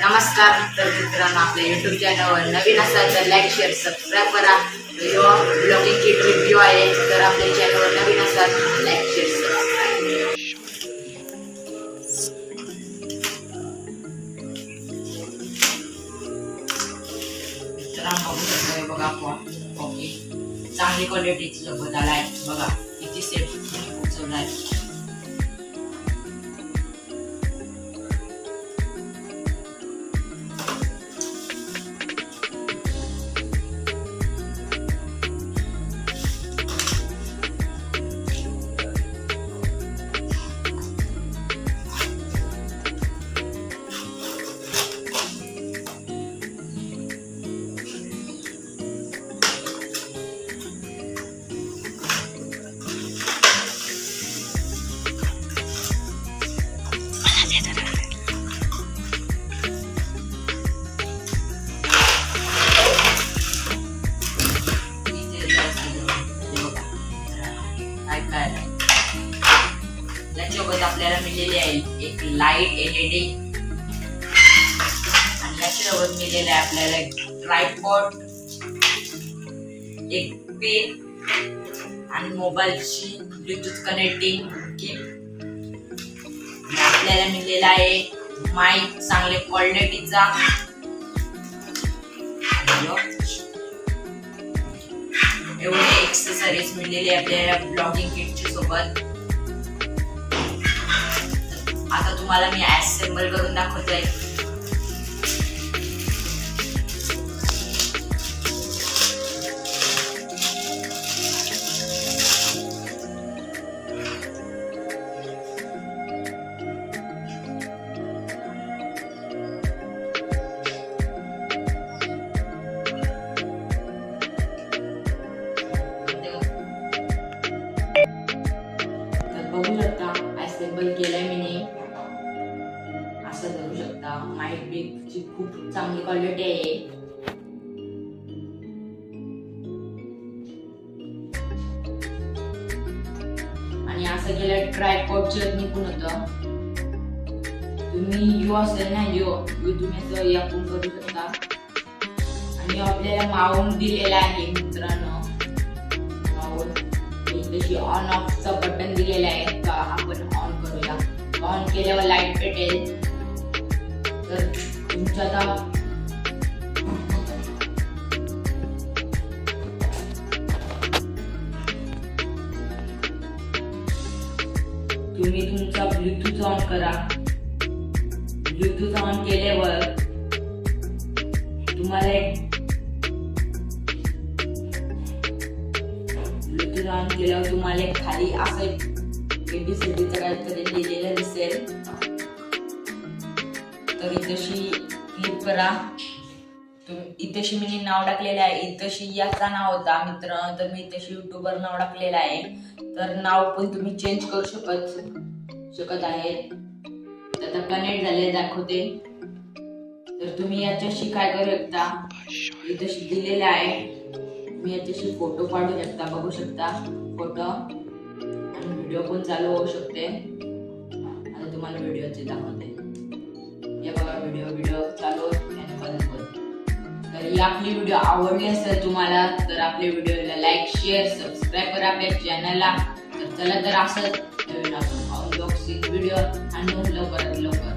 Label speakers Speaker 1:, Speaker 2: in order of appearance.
Speaker 1: नमस्कार मित्रांनो, आपल्या यूट्यूब चॅनलवर नवीन असाल तर लाईक शेअर सबस्क्राईब करा. व्हिडिओ ब्लॉगिंग किट रिव्ह्यू आहे, तर आपल्या चॅनलवर नवीन असाल तर लाईक शेअर सबस्क्राईब. तर बघू शकतो बघा आपण. ओके, चांगली क्वालिटीची सोबत आलाय बघा. किती सेट उचलला आहे. याच्यासोबत आपल्याला मिळालेली आहे एक लाईट LED आणि याच्यासोबत मिळालेला आहे आपल्याला ट्रायपॉड, एक पेन आणि मोबाईलची ब्लूटूथ कनेक्टिंग किट. आपल्याला मिळालेला आहे माईक चांगल्या क्वालिटीचा. एवढे एक्सेसरीज मिळालेले आपल्याला ब्लॉगिंग किटच्या सोबत. आता तुम्हाला मी असेंबल करून दाखवते. बघू शकता असेंबल केलंय मी. असं करू शकता. माईक बिकची खूप चांगली क्वालिटी आहे. आणि असं केलं ट्रायपॉडची निघून होतं. तुम्ही यू असेल ना यू तुम्ही असं यापून करू शकता. आणि आपल्याला माउंट दिलेला आहे मित्रांनो. जशी ऑन ऑफचा बटन दिलेला आहे का आपण ऑन करूया. ऑन केल्यावर लाईट पेटेल. तर तुमच्या आता तुम्ही तुमचा ब्लूटूथ ऑन करा. ब्लूटूथ ऑन केल्यावर तुम्हाला ऑन केल्यावर तुम्हाला खाली असं ABCDचं काहीतरी लिहिलेलं दिसेल. तर इथशी क्लिक करा. इथशी मी नाव टाकलेलं आहे. इथशी याचा नाव होता मित्र, तर मी इथशी युट्यूबर नाव टाकलेलं आहे. तर नाव पण तुम्ही चेंज करू शकत आहे. आता कनेक्ट झाले दाखवते. तर तुम्ही याच्याशी काय करू शकता, इथशी दिलेलं आहे. मी याच्याशी फोटो काढू शकता. बघू शकता फोटो आणि व्हिडिओ पण चालू होऊ शकते. आता तुम्हाला व्हिडिओचे दाखवते. हे बघा व्हिडिओ चालू आणि बंद होत. तर ही आपली व्हिडिओ आवडली असेल तुम्हाला तर आपल्या व्हिडिओला लाईक शेअर सबस्क्राईब करा आपल्या चॅनलला. तर चला तर असं नवीन आपण अनबॉक्सिंग व्हिडिओ आणू लवकरात लवकर.